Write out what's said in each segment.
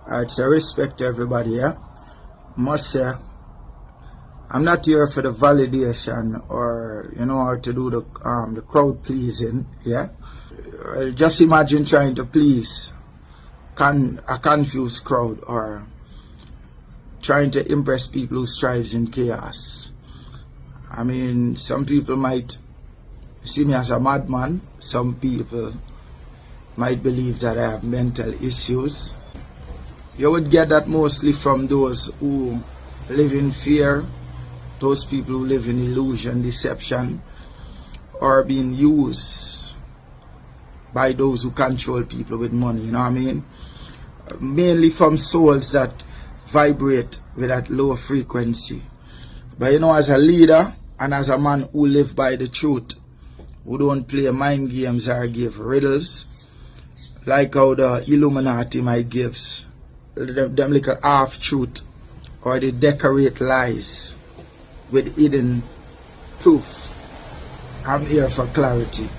Alright, so respect to everybody, yeah? Must say, I'm not here for the validation or, or to do the crowd pleasing, yeah? Just imagine trying to please a confused crowd or trying to impress people who strives in chaos. I mean, some people might see me as a madman. Some people might believe that I have mental issues. You would get that mostly from those who live in fear, those people who live in illusion, deception, or being used by those who control people with money, you know what I mean? Mainly from souls that vibrate with that low frequency. But as a leader and as a man who live by the truth, who don't play mind games or give riddles, like how the Illuminati might gives them like a half truth, or they decorate lies with hidden proof. I'm here for clarity.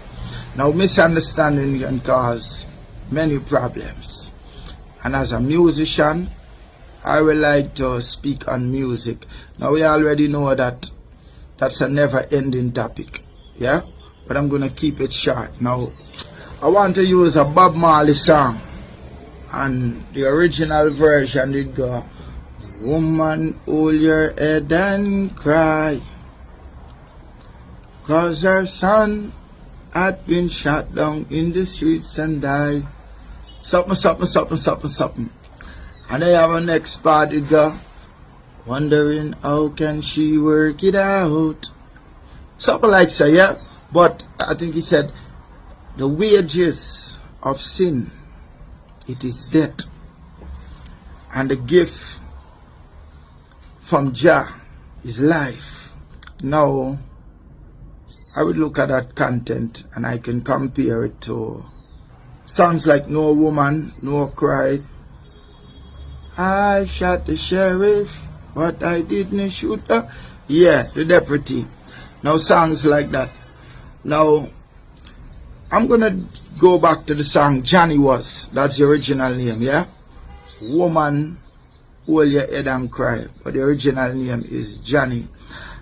Now, misunderstanding can cause many problems, and as a musician, I would like to speak on music. Now, we already know that that's a never-ending topic, yeah? But I'm going to keep it short. Now, I want to use a Bob Marley song, and the original version did go, "Woman, hold your head and cry, 'cause her son had been shot down in the streets and died." Something. And I have a next part, it go, "Wondering how can she work it out." Something like so, yeah? But I think he said, "The wages of sin, it is death. And the gift from Jah is life." Now, I would look at that content and I can compare it to songs like "No Woman, No Cry." "I shot the sheriff, but I didn't shoot her." Yeah, the deputy. Now, songs like that. Now, I'm going to go back to the song Johnny Was. That's the original name, yeah? "Woman, hold your head and cry." But the original name is Johnny.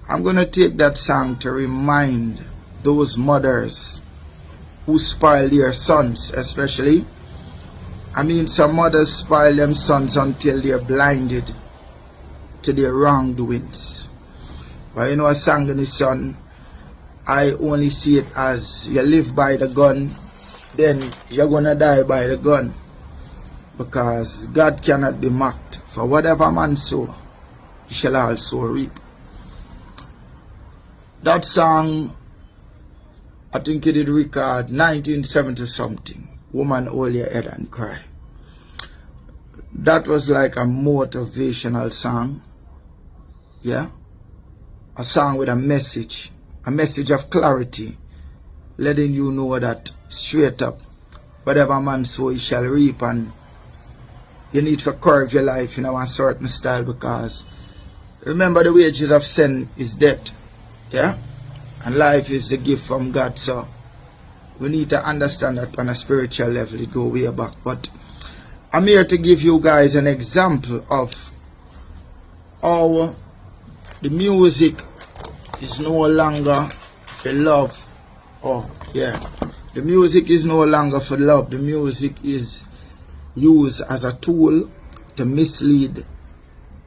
I'm going to take that song to remind those mothers who spoil their sons, especially. I mean, some mothers spoil them sons until they're blinded to their wrongdoings. But a song in the son, I only see it as you live by the gun, then you're going to die by the gun. Because God cannot be mocked. For whatever man sow, he shall also reap. That song, I think it did record 1970 something. "Woman, hold your head and cry." That was like a motivational song. Yeah? A song with a message of clarity, letting you know that straight up, whatever man sow, he shall reap, and you need to curve your life in a certain style, because remember, the wages of sin is death, yeah? And life is the gift from God, so we need to understand that on a spiritual level, it go way back. But I'm here to give you guys an example of how the music is no longer for love. Oh, yeah. The music is no longer for love. The music is used as a tool to mislead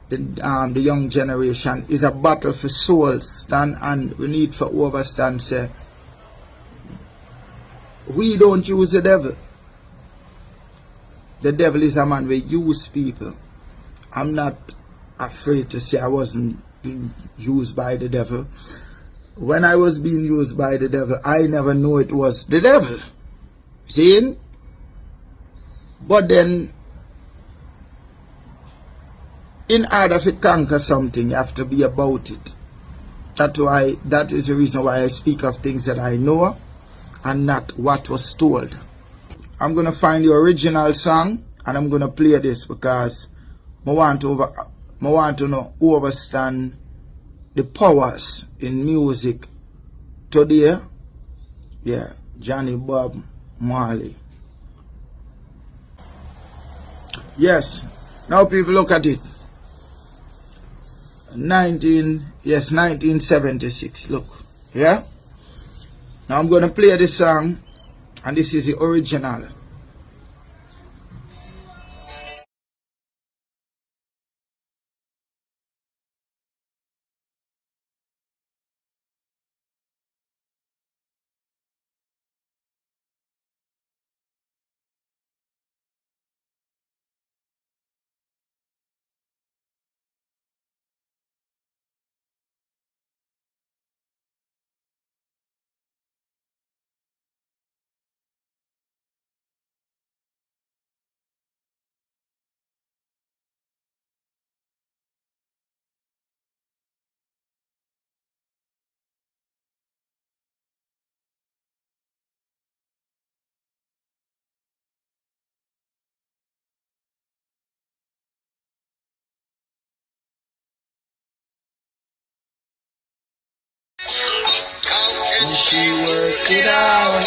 the young generation. Is a battle for souls, and we need to understand, say, we don't use the devil. The devil is a man we use people. I'm not afraid to say I wasn't being used by the devil. When I was being used by the devil, I never knew it was the devil. See? But then, in order to conquer something, you have to be about it. That is the reason why I speak of things that I know and not what was told. I'm going to find the original song and I'm going to play this, because I want to know understand the powers in music today. Yeah, Johnny Bob Marley. Yes, Now people look at it. 1976, look. Yeah? Now I'm gonna play this song, and this is the original. She worked it out.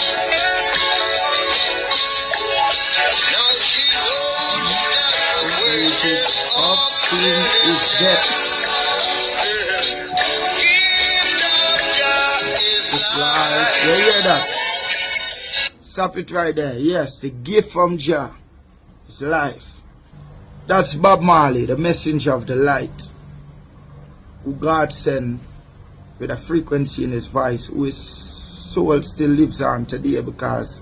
Now she knows that the wages of sin is death. Gift of God is life. You hear that? Stop it right there. Yes, the gift from Jah is life. That's Bob Marley, the messenger of the light, who God sent with a frequency in his voice, whose soul still lives on today, because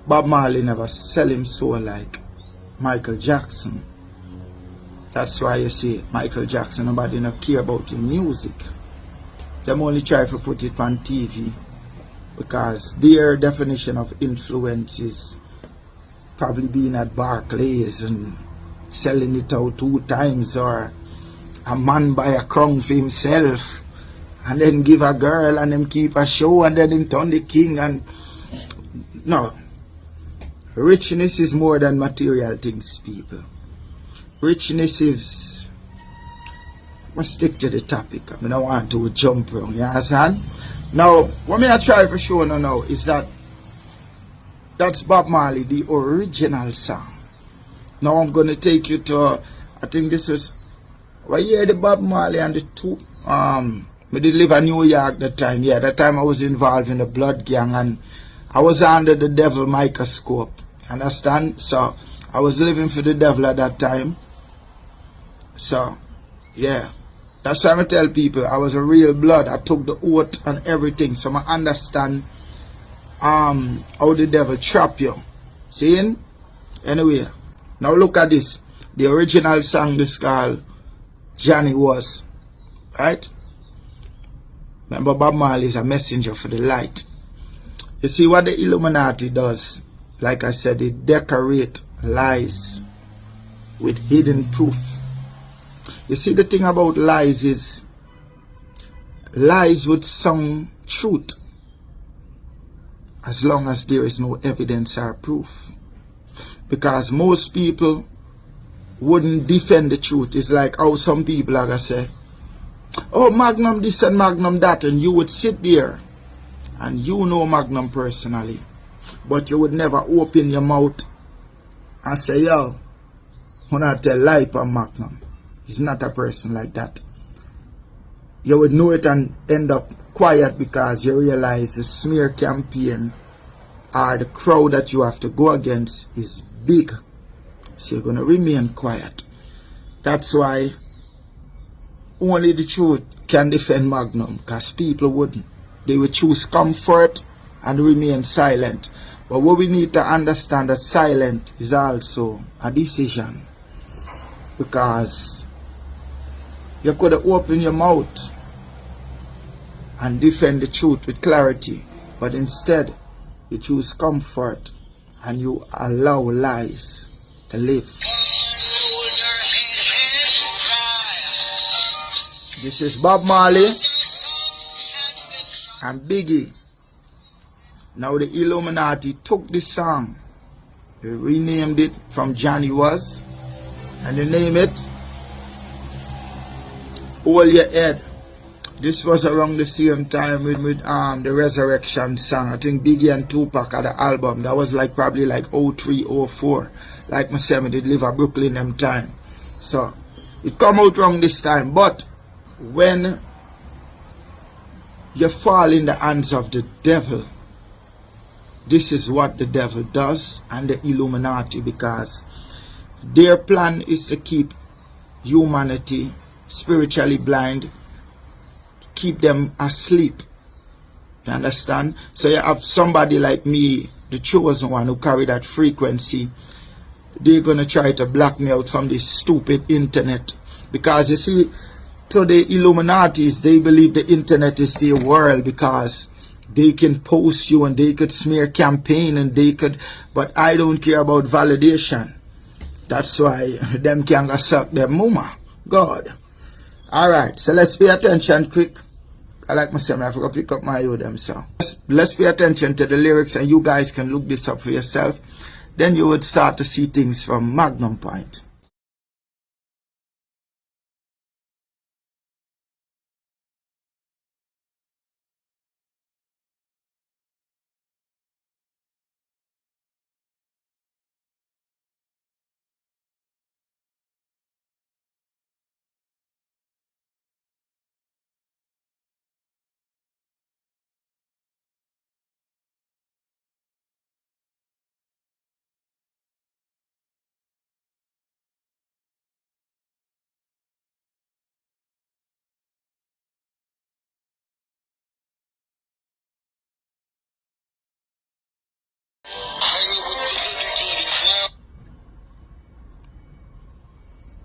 Bob Marley never sell him soul like Michael Jackson. That's why you see Michael Jackson, nobody not care about his music. Them only try to put it on TV because their definition of influence is probably being at Barclays and selling it out 2 times, or a man buy a crown for himself and then give a girl and them keep a show and then him turn the king. And no, richness is more than material things, people. Richness is, must stick to the topic. I mean, I want to jump around, you understand? Now, what I try for show now is that that's Bob Marley, the original song. Now I'm gonna take you to, I think this is, what year the Bob Marley and the two, we did live in New York that time. Yeah, that time I was involved in the blood gang and I was under the devil microscope. Understand? So I was living for the devil at that time. So yeah, that's why I tell people I was a real blood. I took the oath and everything, so I understand how the devil trap you. Seeing? Anyway, now look at this. The original song this called Johnny Was. Right? Remember, Bob Marley is a messenger for the light. You see what the Illuminati does? Like I said, they decorate lies with hidden proof. You see, the thing about lies is lies with some truth, as long as there is no evidence or proof. Because most people wouldn't defend the truth. It's like how some people are going to say, oh, Magnum this and Magnum that, and you would sit there and you know Magnum personally, but you would never open your mouth and say, yo, when I tell lie on Magnum. He's not a person like that. You would know it and end up quiet because you realize the smear campaign or the crowd that you have to go against is big. So you're going to remain quiet. That's why only the truth can defend Magnum, because people wouldn't. They would choose comfort and remain silent. But what we need to understand that silent is also a decision. Because you could have opened your mouth and defend the truth with clarity, but instead you choose comfort and you allow lies to live. This is Bob Marley and Biggie. Now the Illuminati took this song, they renamed it from Johnny Was, and they name it Hold Your Head. This was around the same time with the Resurrection song. I think Biggie and Tupac had an album. That was like probably like 03, 04. Like myself, I did live at Brooklyn them time. So it come out around this time. But when you fall in the hands of the devil, this is what the devil does, and the Illuminati, because their plan is to keep humanity spiritually blind, keep them asleep. You understand? So you have somebody like me, the chosen one, who carry that frequency. They're going to try to block me out from this stupid internet. Because you see, to the Illuminatis, they believe the internet is their world, because they can post you and they could smear campaign and they could, but I don't care about validation. That's why them can go suck them mama. God. Alright, so let's pay attention quick. I like myself, I forgot to pick up my them song. Let's pay attention to the lyrics, and you guys can look this up for yourself. Then you would start to see things from Magnum point.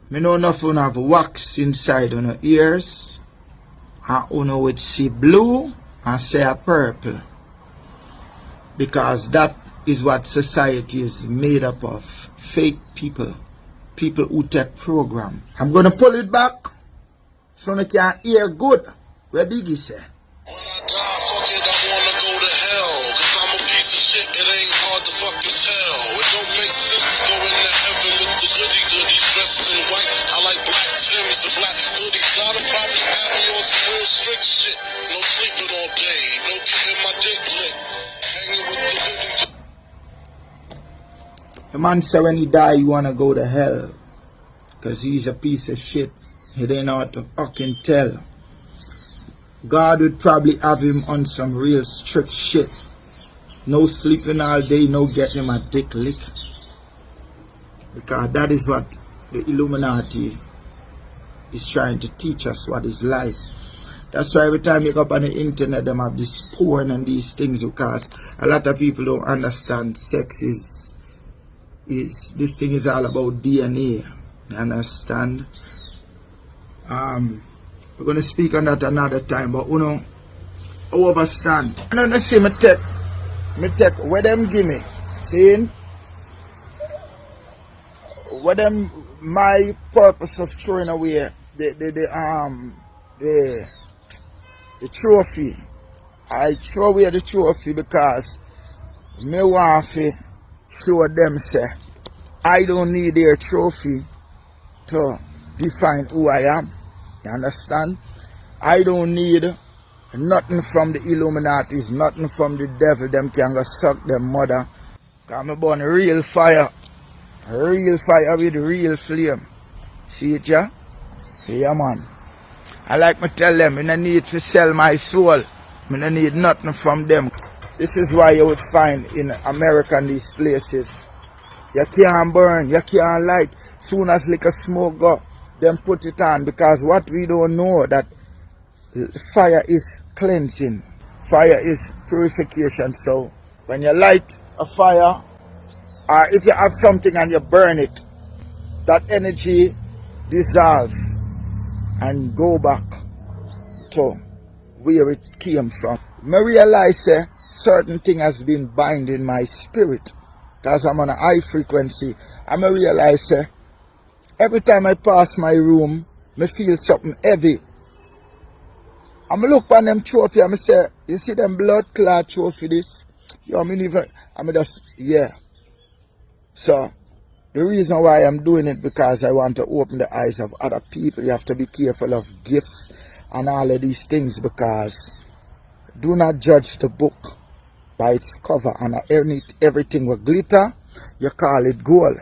Me know enough of have wax inside on your ears, and you would see blue and say a purple, because that is what society is made up of. Fake people, people who take program. I'm gonna pull it back so you can hear good what Biggie say. When I die, fuck it, I wanna go to hell. Cause I'm a piece of shit, it ain't hard to fucking tell. It don't make sense going to heaven with the goodies dressed in white. I like black Timbs and black hoodies. God will probably have me on some real strict shit. No sleeping all day, no getting my dick lit. Hanging with the goodies. The man said when he die, you wanna go to hell. Cause he's a piece of shit. He don't know what to fucking tell. God would probably have him on some real strict shit. No sleeping all day, no getting him a dick lick. Because that is what the Illuminati is trying to teach us, what is life. That's why every time you go up on the internet, them have this porn and these things, because a lot of people don't understand sex is this thing is all about DNA. You understand? We're going to speak on that another time, but you know, I overstand. I don't see me take where them give me, seeing what them, my purpose of throwing away the trophy. I throw away the trophy because me want to show them say I don't need their trophy to define who I am. You understand? I don't need nothing from the Illuminatis, nothing from the devil. Them can go suck them mother. Cause I'm born real fire with real flame. See it, yeah? Yeah, man. I like me tell them, I don't need to sell my soul. I don't need nothing from them. This is why you would find in America and these places, you can't burn, you can't light. Soon as like a smoke go, them put it on, because what we don't know that fire is cleansing, fire is purification. So when you light a fire, or if you have something and you burn it, that energy dissolves and go back to where it came from. I realize certain thing has been binding my spirit, because I'm on a high frequency. I realize every time I pass my room, I feel something heavy. I look on them trophy and I say, you see them blood clot trophy this? You know, yeah. So, the reason why I'm doing it, because I want to open the eyes of other people. You have to be careful of gifts and all of these things, because do not judge the book by its cover, and everything with glitter, you call it gold.